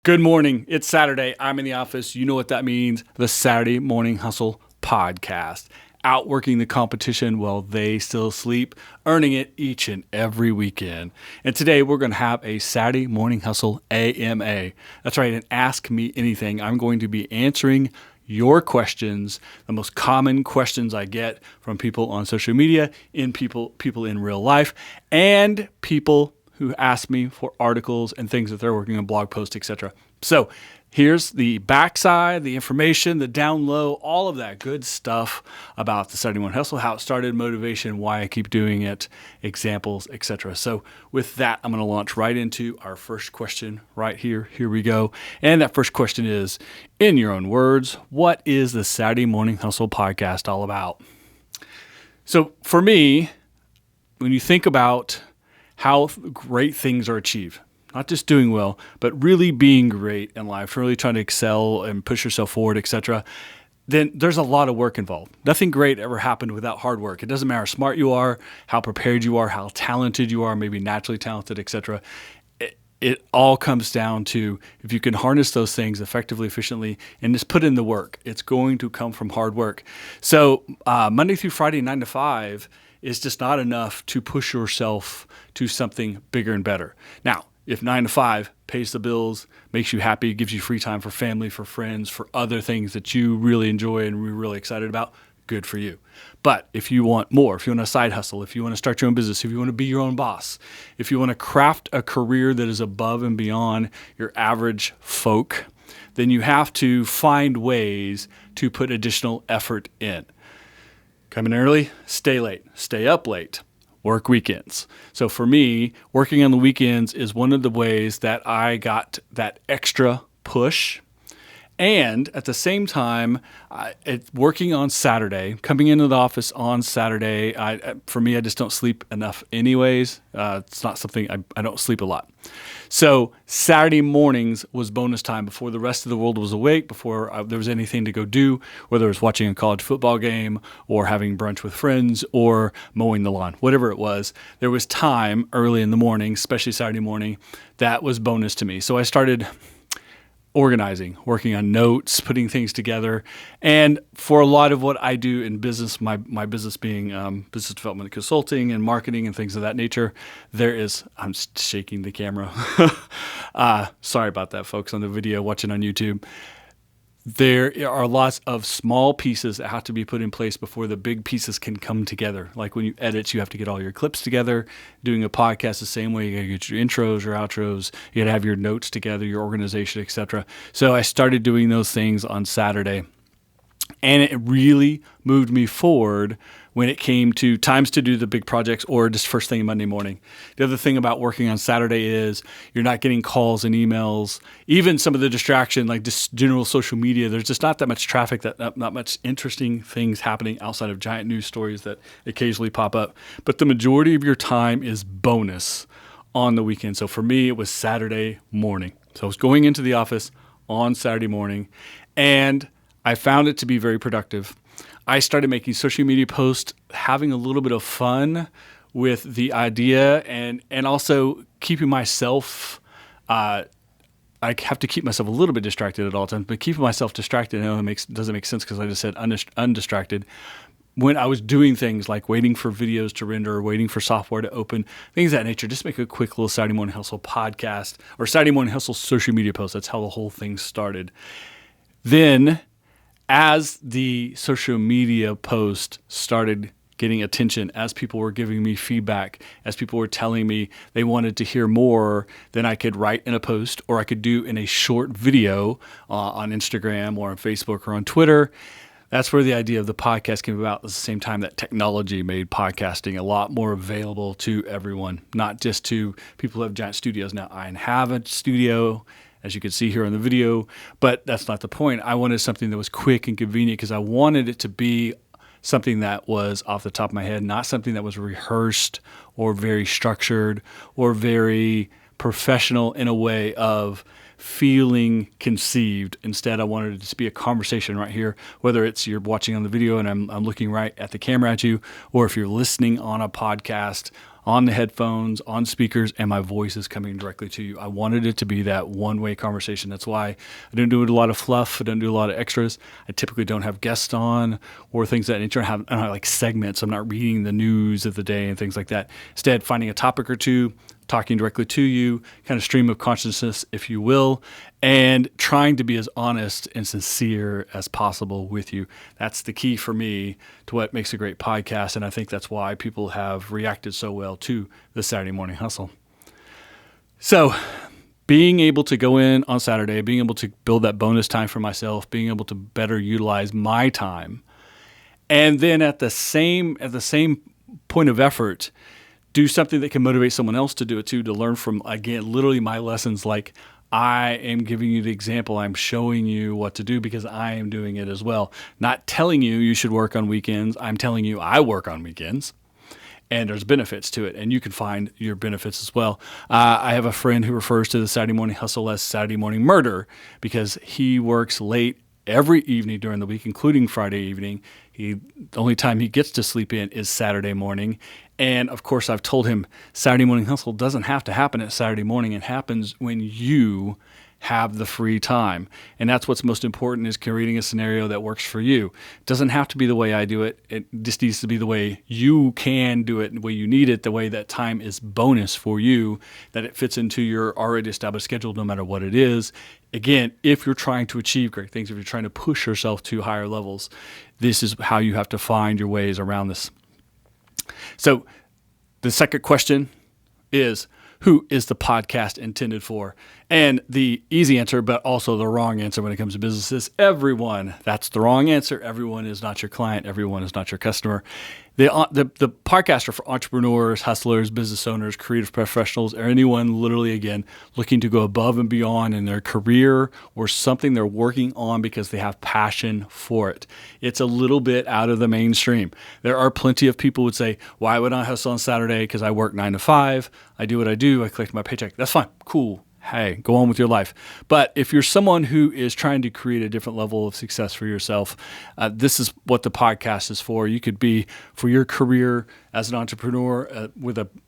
Good morning. It's Saturday. I'm in the office. You know what that means. The Saturday Morning Hustle podcast. Outworking the competition while they still sleep, earning it each and every weekend. And today we're going to have a Saturday Morning Hustle AMA. That's right, an Ask Me Anything. I'm going to be answering your questions, the most common questions I get from people on social media, people in real life, and people who ask me for articles and things that they're working on, blog posts, etc. So here's the backside, the information, the down low, all of that good stuff about the Saturday Morning Hustle, how it started, motivation, why I keep doing it, examples, etc. So with that, I'm going to launch right into our first question right here. Here we go. And that first question is, in your own words, what is the Saturday Morning Hustle podcast all about? So for me, when you think about how great things are achieved, not just doing well, but really being great in life, really trying to excel and push yourself forward, etc., then there's a lot of work involved. Nothing great ever happened without hard work. It doesn't matter how smart you are, how prepared you are, how talented you are, maybe naturally talented, etc. It all comes down to if you can harness those things effectively, efficiently, and just put in the work. It's going to come from hard work. So Monday through Friday, 9 to 5, is just not enough to push yourself to something bigger and better. Now, if 9 to 5 pays the bills, makes you happy, gives you free time for family, for friends, for other things that you really enjoy and we're really excited about, good for you. But if you want more, if you want a side hustle, if you want to start your own business, if you want to be your own boss, if you want to craft a career that is above and beyond your average folk, then you have to find ways to put additional effort in. Come in early, stay late, stay up late, work weekends. So for me, working on the weekends is one of the ways that I got that extra push. And at the same time, working on Saturday, coming into the office on Saturday, for me, I just don't sleep enough anyways. It's not something, I don't sleep a lot. So Saturday mornings was bonus time before the rest of the world was awake, before there was anything to go do, whether it was watching a college football game or having brunch with friends or mowing the lawn, whatever it was. There was time early in the morning, especially Saturday morning, that was bonus to me. So I started organizing, working on notes, putting things together. And for a lot of what I do in business, my business being business development consulting and marketing and things of that nature, I'm shaking the camera. Sorry about that, folks, on the video watching on YouTube. There are lots of small pieces that have to be put in place before the big pieces can come together. Like when you edit, you have to get all your clips together. Doing a podcast the same way, you got to get your intros, your outros, you got to have your notes together, your organization, etc. So I started doing those things on Saturday, and it really moved me forward when it came to times to do the big projects or just first thing Monday morning. The other thing about working on Saturday is you're not getting calls and emails, even some of the distraction, like just general social media. There's just not that much traffic, not much interesting things happening outside of giant news stories that occasionally pop up. But the majority of your time is bonus on the weekend. So for me, it was Saturday morning. So I was going into the office on Saturday morning, and I found it to be very productive. I started making social media posts, having a little bit of fun with the idea, and also keeping myself, I have to keep myself a little bit distracted at all times, but keeping myself distracted, I know it doesn't make sense because I just said undistracted. When I was doing things like waiting for videos to render or waiting for software to open, things of that nature, just make a quick little Saturday Morning Hustle podcast or Saturday Morning Hustle social media post. That's how the whole thing started. Then, as the social media post started getting attention, as people were giving me feedback, as people were telling me they wanted to hear more, then I could write in a post or I could do in a short video on Instagram or on Facebook or on Twitter. That's where the idea of the podcast came about at the same time that technology made podcasting a lot more available to everyone, not just to people who have giant studios. Now, I have a studio, as you can see here in the video, but that's not the point. I wanted something that was quick and convenient because I wanted it to be something that was off the top of my head, not something that was rehearsed or very structured or very professional in a way of feeling conceived. Instead, I wanted it to be a conversation right here, whether it's you're watching on the video and I'm looking right at the camera at you, or if you're listening on a podcast on the headphones, on speakers, and my voice is coming directly to you. I wanted it to be that one-way conversation. That's why I don't do a lot of fluff. I don't do a lot of extras. I typically don't have guests on or things of that nature. I don't have like segments. I'm not reading the news of the day and things like that. Instead, finding a topic or two, talking directly to you, kind of stream of consciousness, if you will, and trying to be as honest and sincere as possible with you. That's the key for me to what makes a great podcast, and I think that's why people have reacted so well to the Saturday Morning Hustle. So, being able to go in on Saturday, being able to build that bonus time for myself, being able to better utilize my time, and then at the same point of effort, do something that can motivate someone else to do it too, to learn from, again, literally my lessons. Like, I am giving you the example. I'm showing you what to do because I am doing it as well. Not telling you should work on weekends. I'm telling you I work on weekends, and there's benefits to it, and you can find your benefits as well. I have a friend who refers to the Saturday Morning Hustle as Saturday Morning Murder because he works late every evening during the week, including Friday evening. The only time he gets to sleep in is Saturday morning. And of course, I've told him Saturday Morning Hustle doesn't have to happen at Saturday morning. It happens when you have the free time. And that's what's most important, is creating a scenario that works for you. It doesn't have to be the way I do it. It just needs to be the way you can do it, the way you need it, the way that time is bonus for you, that it fits into your already established schedule no matter what it is. Again, if you're trying to achieve great things, if you're trying to push yourself to higher levels, this is how you have to find your ways around this. So the second question is, who is the podcast intended for? And the easy answer, but also the wrong answer when it comes to business, is everyone. That's the wrong answer. Everyone is not your client. Everyone is not your customer. The podcasts are for entrepreneurs, hustlers, business owners, creative professionals, or anyone literally, again, looking to go above and beyond in their career or something they're working on because they have passion for it. It's a little bit out of the mainstream. There are plenty of people who would say, why would I hustle on Saturday? Because I work 9 to 5. I do what I do. I collect my paycheck. That's fine. Cool. Hey, go on with your life. But if you're someone who is trying to create a different level of success for yourself, this is what the podcast is for. You could be for your career as an entrepreneur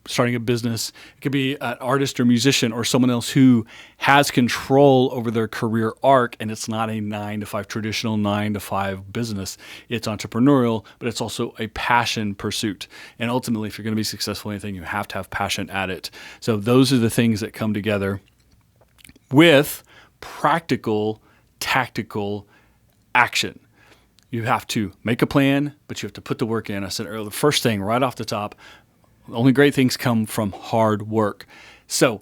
starting a business. It could be an artist or musician or someone else who has control over their career arc, and it's not a 9 to 5, traditional 9 to 5 business. It's entrepreneurial, but it's also a passion pursuit. And ultimately, if you're going to be successful in anything, you have to have passion at it. So those are the things that come together with practical, tactical action. You have to make a plan, but you have to put the work in. I said earlier, the first thing right off the top, the only great things come from hard work. So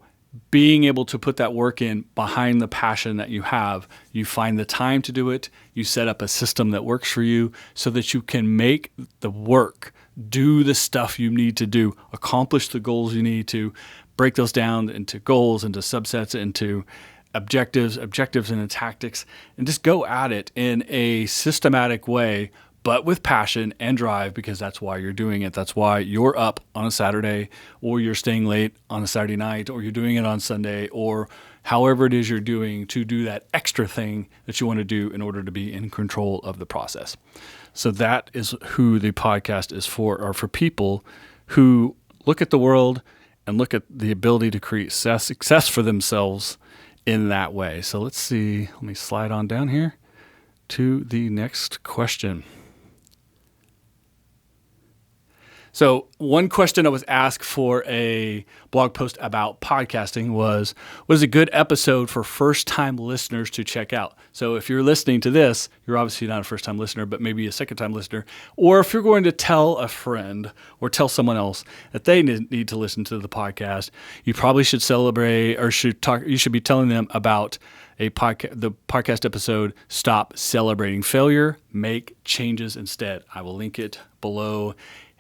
being able to put that work in behind the passion that you have, you find the time to do it, you set up a system that works for you so that you can make the work, do the stuff you need to do, accomplish the goals you need to, break those down into goals, into subsets, into objectives into tactics, and just go at it in a systematic way, but with passion and drive, because that's why you're doing it. That's why you're up on a Saturday, or you're staying late on a Saturday night, or you're doing it on Sunday, or however it is you're doing to do that extra thing that you want to do in order to be in control of the process. So that is who the podcast is for, or for people who look at the world and look at the ability to create success for themselves in that way. So let's see. Let me slide on down here to the next question. So one question I was asked for a blog post about podcasting was a good episode for first-time listeners to check out? So if you're listening to this, you're obviously not a first-time listener, but maybe a second-time listener. Or if you're going to tell a friend or tell someone else that they need to listen to the podcast, you probably should celebrate or you should be telling them about the podcast episode, Stop Celebrating Failure, Make Changes Instead. I will link it below.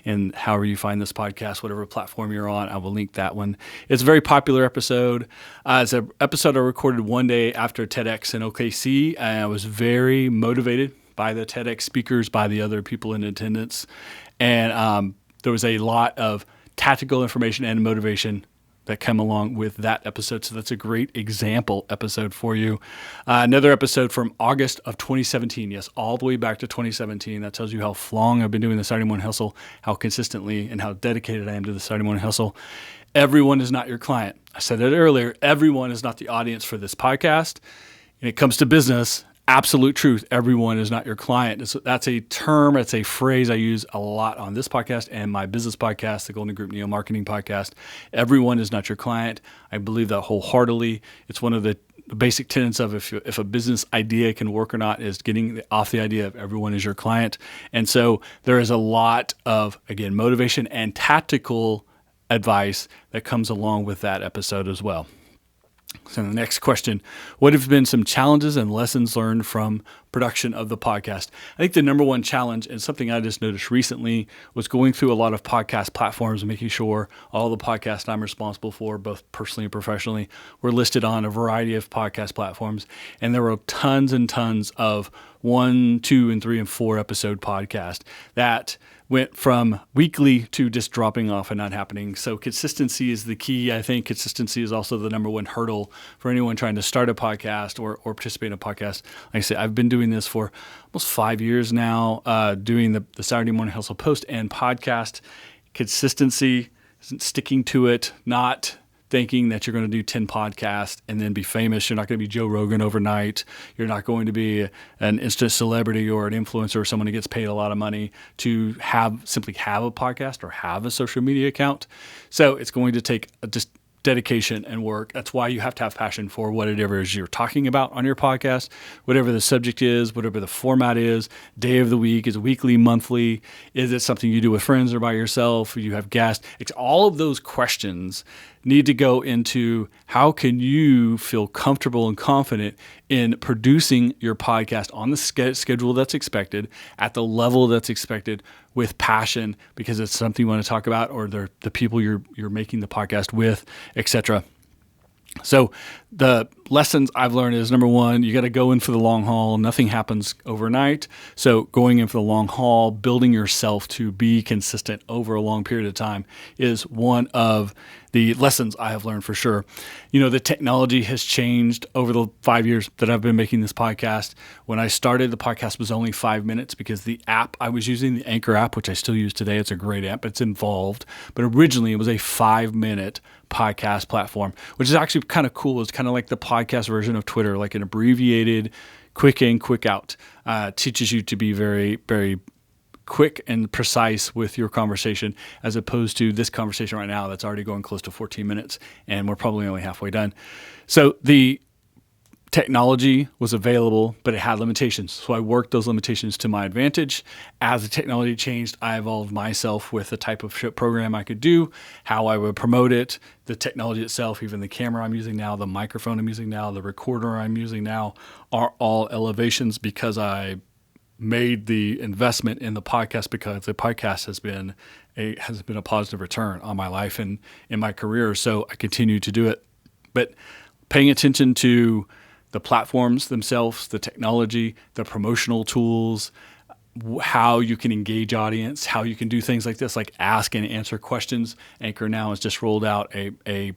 And however you find this podcast, whatever platform you're on, I will link that one. It's a very popular episode. It's an episode I recorded one day after TEDx in OKC, and I was very motivated by the TEDx speakers, by the other people in attendance. And there was a lot of tactical information and motivation that come along with that episode. So that's a great example episode for you. Another episode from August of 2017. Yes, all the way back to 2017. That tells you how long I've been doing the Saturday Morning Hustle, how consistently and how dedicated I am to the Saturday Morning Hustle. Everyone is not your client. I said it earlier. Everyone is not the audience for this podcast. When it comes to business, absolute truth. Everyone is not your client. That's a term. It's a phrase I use a lot on this podcast and my business podcast, the Golden Group Neo Marketing Podcast. Everyone is not your client. I believe that wholeheartedly. It's one of the basic tenets of if a business idea can work or not is getting off the idea of everyone is your client. And so there is a lot of, again, motivation and tactical advice that comes along with that episode as well. So the next question, what have been some challenges and lessons learned from production of the podcast? I think the number one challenge, and something I just noticed recently, was going through a lot of podcast platforms and making sure all the podcasts I'm responsible for, both personally and professionally, were listed on a variety of podcast platforms. And there were tons and tons of 1, 2, and 3, and 4 episode podcasts that went from weekly to just dropping off and not happening. So consistency is the key. I think consistency is also the number one hurdle for anyone trying to start a podcast or participate in a podcast. Like I said, I've been doing this for almost 5 years now, doing the Saturday Morning Hustle post and podcast. Consistency, sticking to it, not thinking that you're going to do 10 podcasts and then be famous. You're not going to be Joe Rogan overnight. You're not going to be an instant celebrity or an influencer or someone who gets paid a lot of money to simply have a podcast or have a social media account. So it's going to take just dedication and work. That's why you have to have passion for whatever it is you're talking about on your podcast, whatever the subject is, whatever the format is, day of the week, is it weekly, monthly, is it something you do with friends or by yourself, or you have guests. It's all of those questions need to go into how can you feel comfortable and confident in producing your podcast on the schedule that's expected, at the level that's expected, with passion, because it's something you want to talk about, or the people you're making the podcast with, etc. So the lessons I've learned is, number one, you got to go in for the long haul. Nothing happens overnight. So going in for the long haul, building yourself to be consistent over a long period of time is one of the lessons I have learned for sure. You know, the technology has changed over the 5 years that I've been making this podcast. When I started, the podcast was only 5 minutes because the app I was using, the Anchor app, which I still use today, it's a great app, it's involved. But originally it was a 5-minute podcast platform, which is actually kind of cool. It's kind of like the podcast version of Twitter, like an abbreviated quick in, quick out. Teaches you to be very, very quick and precise with your conversation, as opposed to this conversation right now that's already going close to 14 minutes, and we're probably only halfway done. So the technology was available, but it had limitations. So I worked those limitations to my advantage. As the technology changed, I evolved myself with the type of program I could do, how I would promote it, the technology itself, even the camera I'm using now, the microphone I'm using now, the recorder I'm using now, are all elevations because I made the investment in the podcast, because the podcast has been a positive return on my life and in my career. So I continue to do it. But paying attention to the platforms themselves, the technology, the promotional tools, how you can engage audience, how you can do things like this, like ask and answer questions. Anchor now has just rolled out a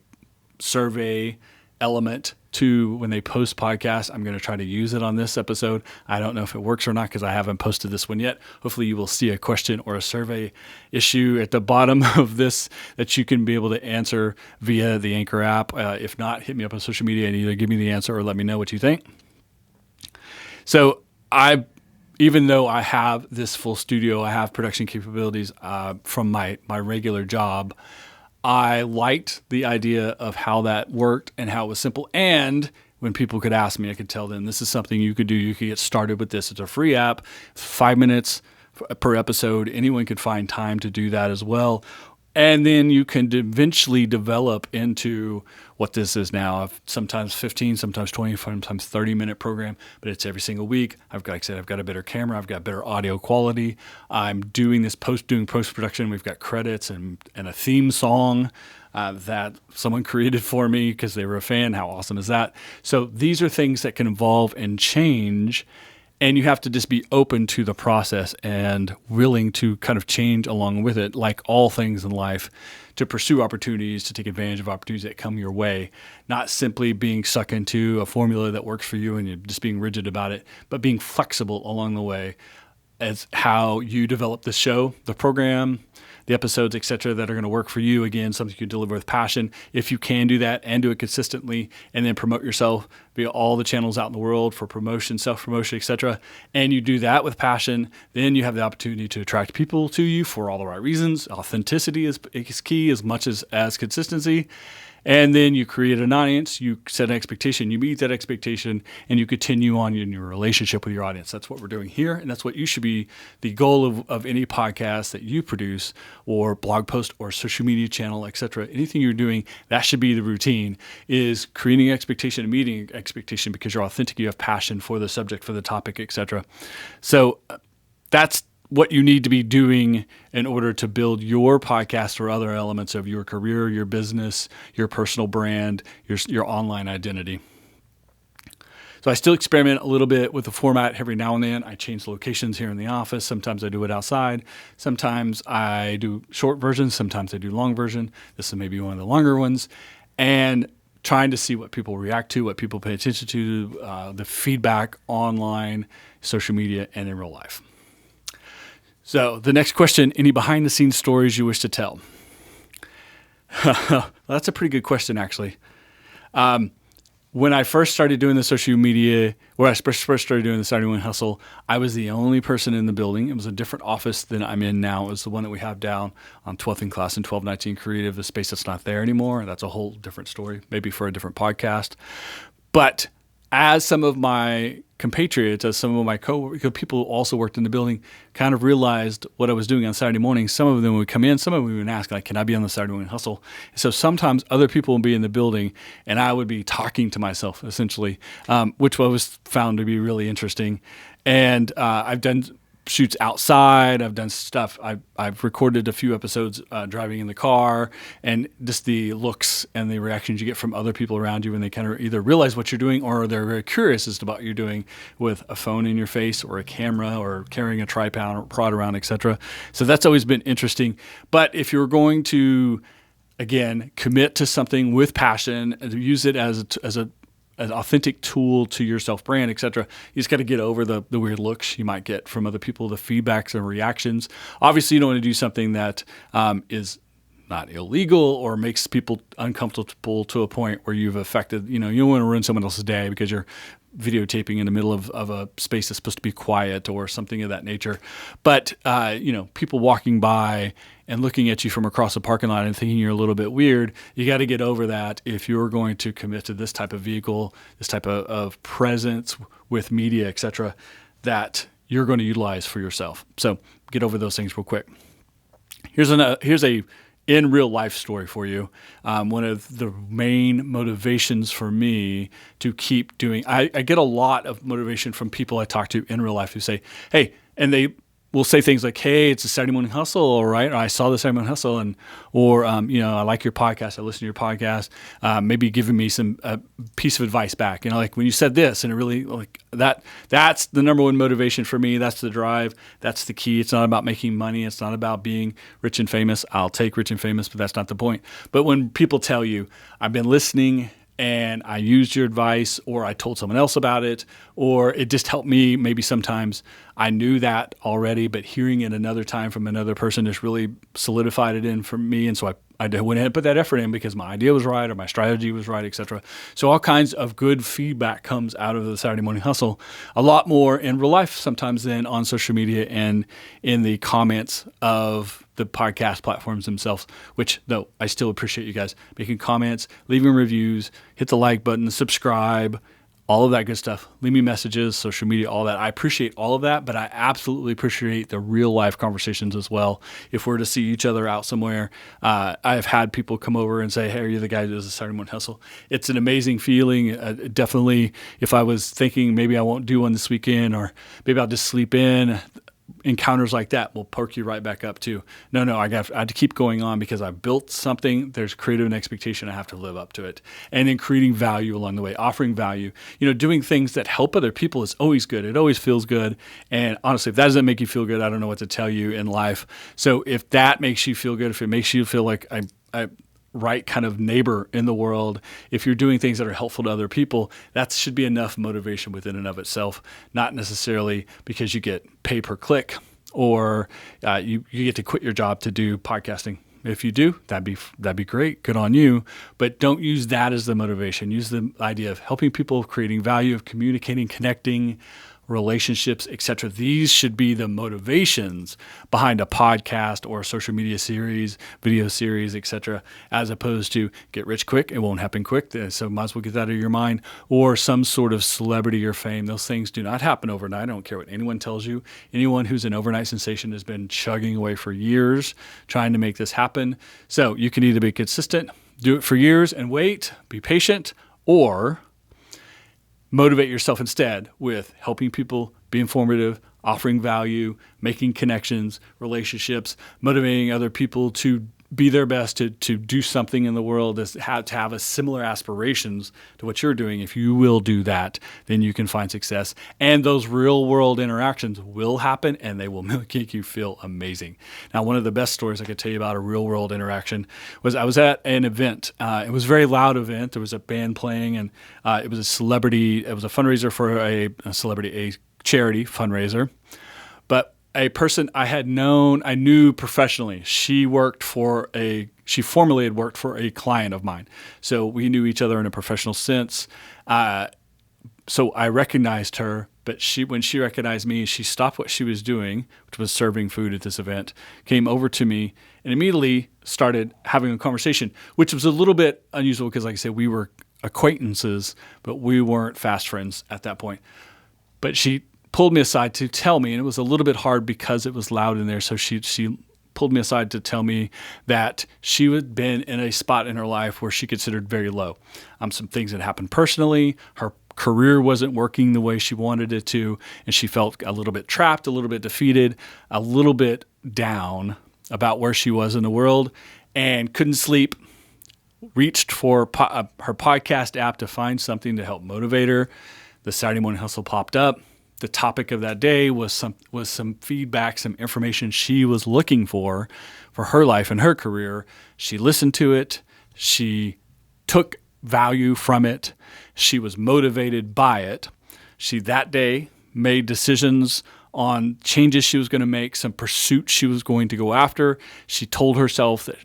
survey element to when they post podcasts. I'm going to try to use it on this episode. I don't know if it works or not because I haven't posted this one yet. Hopefully you will see a question or a survey issue at the bottom of this that you can be able to answer via the Anchor app. If not, hit me up on social media and either give me the answer or let me know what you think. So even though I have this full studio, I have production capabilities from my regular job, I liked the idea of how that worked and how it was simple. And when people could ask me, I could tell them, this is something you could do. You could get started with this. It's a free app, 5 minutes per episode. Anyone could find time to do that as well. And then you can eventually develop into what this is now, sometimes 15, sometimes 20, sometimes 30-minute program, but it's every single week. Like I said, I've got a better camera. I've got better audio quality. I'm doing post-production. We've got credits and a theme song that someone created for me because they were a fan. How awesome is that? So these are things that can evolve and change. And you have to just be open to the process and willing to kind of change along with it, like all things in life, to pursue opportunities, to take advantage of opportunities that come your way, not simply being stuck into a formula that works for you and you're just being rigid about it, but being flexible along the way as how you develop the show, the program, the episodes, etc., that are going to work for you. Again, something you deliver with passion. If you can do that and do it consistently, and then promote yourself via all the channels out in the world for promotion, self-promotion, etc., and you do that with passion, then you have the opportunity to attract people to you for all the right reasons. Authenticity is key as much as consistency. And then you create an audience, you set an expectation, you meet that expectation, and you continue on in your relationship with your audience. That's what we're doing here, and that's what you should be the goal of any podcast that you produce or blog post or social media channel, etc. Anything you're doing, that should be the routine, is creating expectation and meeting expectation because you're authentic, you have passion for the subject, for the topic, etc. So that's what you need to be doing in order to build your podcast or other elements of your career, your business, your personal brand, your online identity. So I still experiment a little bit with the format every now and then. I change locations here in the office. Sometimes I do it outside. Sometimes I do short versions. Sometimes I do long version. This is maybe one of the longer ones. And trying to see what people react to, what people pay attention to, the feedback online, social media, and in real life. So the next question, any behind the scenes stories you wish to tell? Well, that's a pretty good question, actually. When I first started doing the social media, when I first started doing the Saturday Morning Hustle, I was the only person in the building. It was a different office than I'm in now. It was the one that we have down on 12th and Class and 1219 Creative, a space that's not there anymore. That's a whole different story, maybe for a different podcast. But as some of my compatriots, as some of my people who also worked in the building, kind of realized what I was doing on Saturday mornings, some of them would come in, some of them would ask, like, can I be on the Saturday Morning Hustle? So sometimes other people would be in the building and I would be talking to myself, essentially, which was found to be really interesting. And I've done shoots outside. I've done stuff. I've recorded a few episodes driving in the car, and just the looks and the reactions you get from other people around you when they kind of either realize what you're doing or they're very curious as to what you're doing with a phone in your face or a camera or carrying a tripod or prod around, etc. So that's always been interesting. But if you're going to, again, commit to something with passion and use it as an authentic tool to your self-brand, etc., you just got to get over the weird looks you might get from other people, the feedbacks and reactions. Obviously, you don't want to do something that is not illegal or makes people uncomfortable to a point where you've affected, you don't want to ruin someone else's day because you're videotaping in the middle of a space that's supposed to be quiet or something of that nature. But, people walking by and looking at you from across the parking lot and thinking you're a little bit weird, you got to get over that if you're going to commit to this type of vehicle, this type of presence with media, etc., that you're going to utilize for yourself. So get over those things real quick. Here's a in real life story for you. One of the main motivations for me to keep doing, I get a lot of motivation from people I talk to in real life who say, hey, and they will say things like, hey, it's a Saturday Morning Hustle, all right? Or I saw the Saturday Morning Hustle, or I like your podcast, I listen to your podcast, maybe giving me some piece of advice back. Like when you said this, and it really, like that's the number one motivation for me. That's the drive. That's the key. It's not about making money. It's not about being rich and famous. I'll take rich and famous, but that's not the point. But when people tell you, I've been listening and I used your advice, or I told someone else about it, or it just helped me. Maybe sometimes I knew that already, but hearing it another time from another person just really solidified it in for me. And so I went ahead and put that effort in because my idea was right or my strategy was right, etc. So all kinds of good feedback comes out of the Saturday Morning Hustle. A lot more in real life sometimes than on social media and in the comments of the podcast platforms themselves, which, though, I still appreciate you guys making comments, leaving reviews, hit the like button, subscribe, all of that good stuff. Leave me messages, social media, all that. I appreciate all of that, but I absolutely appreciate the real life conversations as well. If we're to see each other out somewhere, I've had people come over and say, hey, are you the guy who does the Saturday Morning Hustle? It's an amazing feeling. Definitely, if I was thinking maybe I won't do one this weekend or maybe I'll just sleep in, encounters like that will perk you right back up to, no, I have to keep going on because I built something. There's creative and expectation. I have to live up to it. And then creating value along the way, offering value, doing things that help other people is always good. It always feels good. And honestly, if that doesn't make you feel good, I don't know what to tell you in life. So if that makes you feel good, if it makes you feel like I right kind of neighbor in the world, if you're doing things that are helpful to other people, that should be enough motivation within and of itself, not necessarily because you get pay per click or you get to quit your job to do podcasting. If you do, that'd be great. Good on you. But don't use that as the motivation. Use the idea of helping people, creating value, of communicating, connecting, relationships, etc. These should be the motivations behind a podcast or a social media series, video series, etc., as opposed to get rich quick. It won't happen quick, so might as well get that out of your mind. Or some sort of celebrity or fame. Those things do not happen overnight. I don't care what anyone tells you. Anyone who's an overnight sensation has been chugging away for years trying to make this happen. So you can either be consistent, do it for years and wait, be patient, or motivate yourself instead with helping people, be informative, offering value, making connections, relationships, motivating other people to be their best, to do something in the world, to have a similar aspirations to what you're doing. If you will do that, then you can find success. And those real world interactions will happen and they will make you feel amazing. Now, one of the best stories I could tell you about a real world interaction was I was at an event. It was a very loud event. There was a band playing and it was a fundraiser for a charity fundraiser. But a person I knew professionally. She formerly had worked for a client of mine. So we knew each other in a professional sense. So I recognized her, but when she recognized me, she stopped what she was doing, which was serving food at this event, came over to me and immediately started having a conversation, which was a little bit unusual because, like I said, we were acquaintances, but we weren't fast friends at that point. But she pulled me aside to tell me, and it was a little bit hard because it was loud in there. So she pulled me aside to tell me that she had been in a spot in her life where she considered very low. Some things that happened personally. Her career wasn't working the way she wanted it to, and she felt a little bit trapped, a little bit defeated, a little bit down about where she was in the world, and couldn't sleep. Reached for her podcast app to find something to help motivate her. The Saturday Morning Hustle popped up. The topic of that day was some feedback, some information she was looking for her life and her career. She listened to it. She took value from it. She was motivated by it. She that day made decisions on changes she was going to make, some pursuits she was going to go after. She told herself that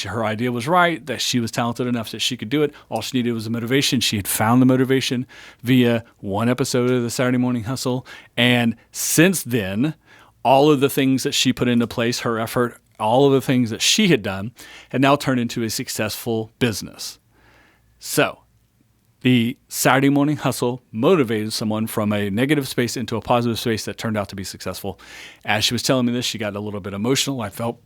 her idea was right, that she was talented enough that she could do it. All she needed was a motivation. She had found the motivation via one episode of the Saturday Morning Hustle. And since then, all of the things that she put into place, her effort, all of the things that she had done had now turned into a successful business. So the Saturday Morning Hustle motivated someone from a negative space into a positive space that turned out to be successful. As she was telling me this, she got a little bit emotional. I felt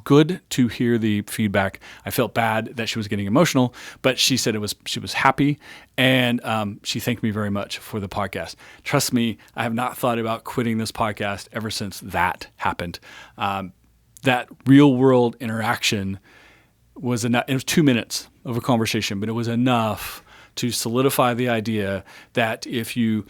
good to hear the feedback. I felt bad that she was getting emotional, but she said she was happy, and she thanked me very much for the podcast. Trust me, I have not thought about quitting this podcast ever since that happened. That real world interaction was enough. It was 2 minutes of a conversation, but it was enough to solidify the idea that if you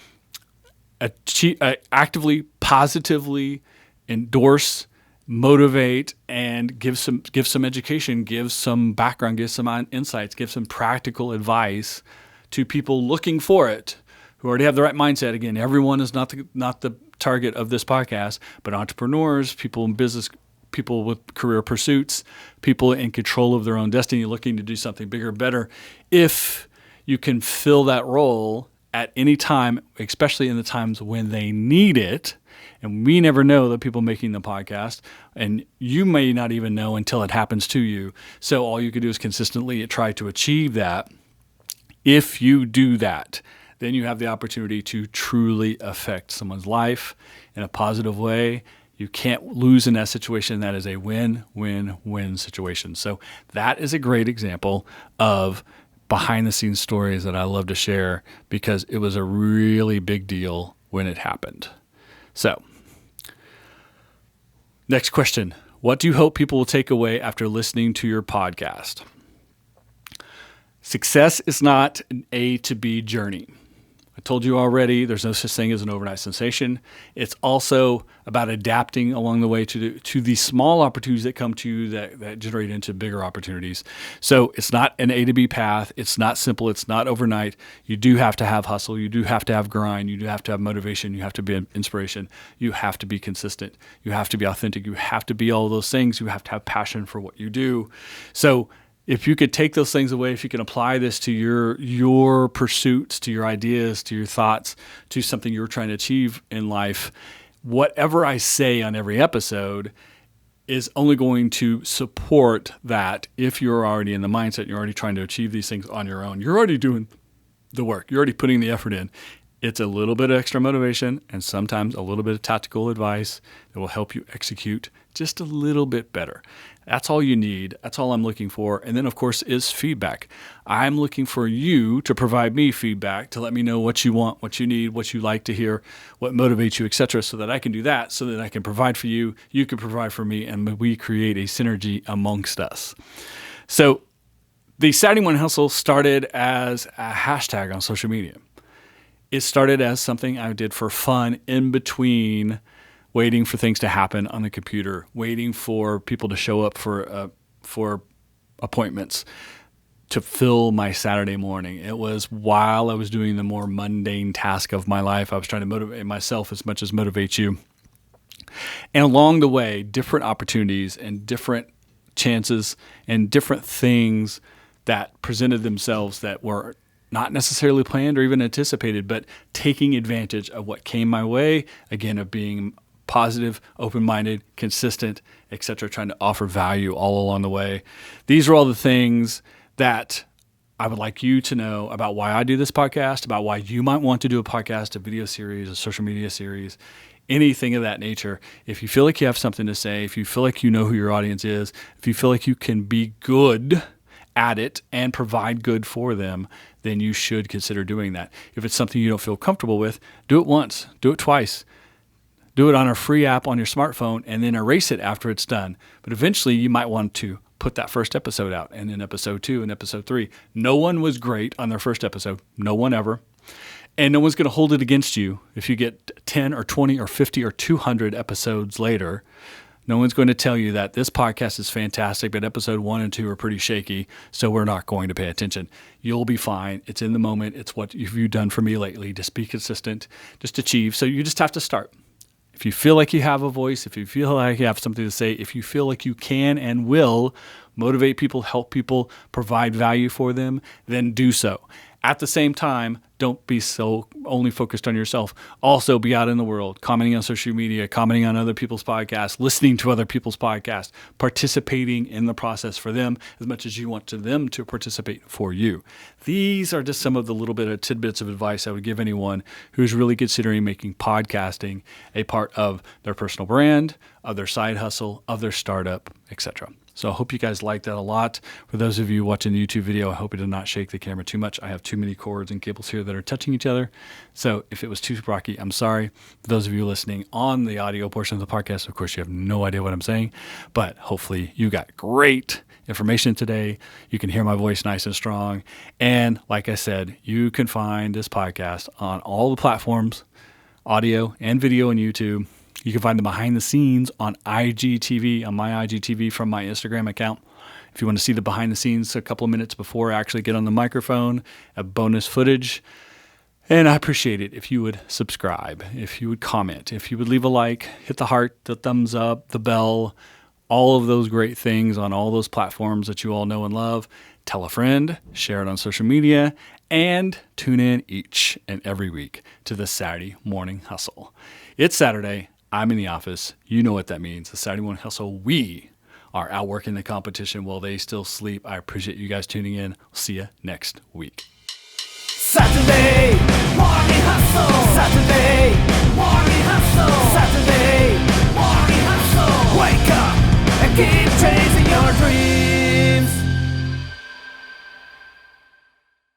actively, positively endorse, motivate, and give some education, give some background, give some insights, give some practical advice to people looking for it, who already have the right mindset. Again, everyone is not the target of this podcast, but entrepreneurs, people in business, people with career pursuits, people in control of their own destiny, looking to do something bigger, better. If you can fill that role at any time, especially in the times when they need it. And we never know the people making the podcast, and you may not even know until it happens to you. So all you can do is consistently try to achieve that. If you do that, then you have the opportunity to truly affect someone's life in a positive way. You can't lose in that situation. That is a win-win-win situation. So that is a great example of behind-the-scenes stories that I love to share because it was a really big deal when it happened. So Next question. What do you hope people will take away after listening to your podcast? Success is not an A to B journey. I told you already, there's no such thing as an overnight sensation. It's also about adapting along the way to the small opportunities that come to you that generate into bigger opportunities. So it's not an A to B path. It's not simple. It's not overnight. You do have to have hustle. You do have to have grind. You do have to have motivation. You have to be inspiration. You have to be consistent. You have to be authentic. You have to be all those things. You have to have passion for what you do. So if you could take those things away, if you can apply this to your pursuits, to your ideas, to your thoughts, to something you're trying to achieve in life, whatever I say on every episode is only going to support that. If you're already in the mindset, you're already trying to achieve these things on your own, you're already doing the work, you're already putting the effort in. It's a little bit of extra motivation and sometimes a little bit of tactical advice that will help you execute just a little bit better. That's all you need. That's all I'm looking for. And then, of course, is feedback. I'm looking for you to provide me feedback, to let me know what you want, what you need, what you like to hear, what motivates you, etc., so that I can do that, so that I can provide for you, you can provide for me, and we create a synergy amongst us. So the Saturday Morning Hustle started as a hashtag on social media. It started as something I did for fun in between waiting for things to happen on the computer, waiting for people to show up for appointments to fill my Saturday morning. It was while I was doing the more mundane task of my life. I was trying to motivate myself as much as motivate you. And along the way, different opportunities and different chances and different things that presented themselves that were not necessarily planned or even anticipated, but taking advantage of what came my way, again, of being positive, open-minded, consistent, etc., trying to offer value all along the way. These are all the things that I would like you to know about why I do this podcast, about why you might want to do a podcast, a video series, a social media series, anything of that nature. If you feel like you have something to say, if you feel like you know who your audience is, if you feel like you can be good at it and provide good for them, then you should consider doing that. If it's something you don't feel comfortable with, do it once, do it twice. Do it on a free app on your smartphone and then erase it after it's done. But eventually you might want to put that first episode out, and then episode 2 and episode 3. No one was great on their first episode. No one ever. And no one's going to hold it against you if you get 10 or 20 or 50 or 200 episodes later. No one's going to tell you that this podcast is fantastic, but episode 1 and 2 are pretty shaky, so we're not going to pay attention. You'll be fine. It's in the moment. It's what you've done for me lately. Just be consistent. Just achieve. So you just have to start. If you feel like you have a voice, if you feel like you have something to say, if you feel like you can and will motivate people, help people, provide value for them, then do so. At the same time, don't be so only focused on yourself. Also be out in the world, commenting on social media, commenting on other people's podcasts, listening to other people's podcasts, participating in the process for them as much as you want them to participate for you. These are just some of the little bit of tidbits of advice I would give anyone who's really considering making podcasting a part of their personal brand, of their side hustle, of their startup, etc. So I hope you guys liked that a lot. For those of you watching the YouTube video, I hope it did not shake the camera too much. I have too many cords and cables here that are touching each other. So if it was too rocky, I'm sorry. For those of you listening on the audio portion of the podcast, of course, you have no idea what I'm saying, but hopefully you got great information today. You can hear my voice nice and strong. And like I said, you can find this podcast on all the platforms, audio and video on YouTube. You can find the behind the scenes on IGTV, on my IGTV from my Instagram account. If you want to see the behind the scenes a couple of minutes before I actually get on the microphone, a bonus footage. And I appreciate it if you would subscribe, if you would comment, if you would leave a like, hit the heart, the thumbs up, the bell, all of those great things on all those platforms that you all know and love. Tell a friend, share it on social media, and tune in each and every week to the Saturday Morning Hustle. It's Saturday. I'm in the office. You know what that means. The Saturday Morning Hustle. We are outworking the competition while they still sleep. I appreciate you guys tuning in. See you next week. Saturday Morning Hustle. Saturday Morning Hustle. Saturday Morning Hustle. Wake up and keep chasing your dreams.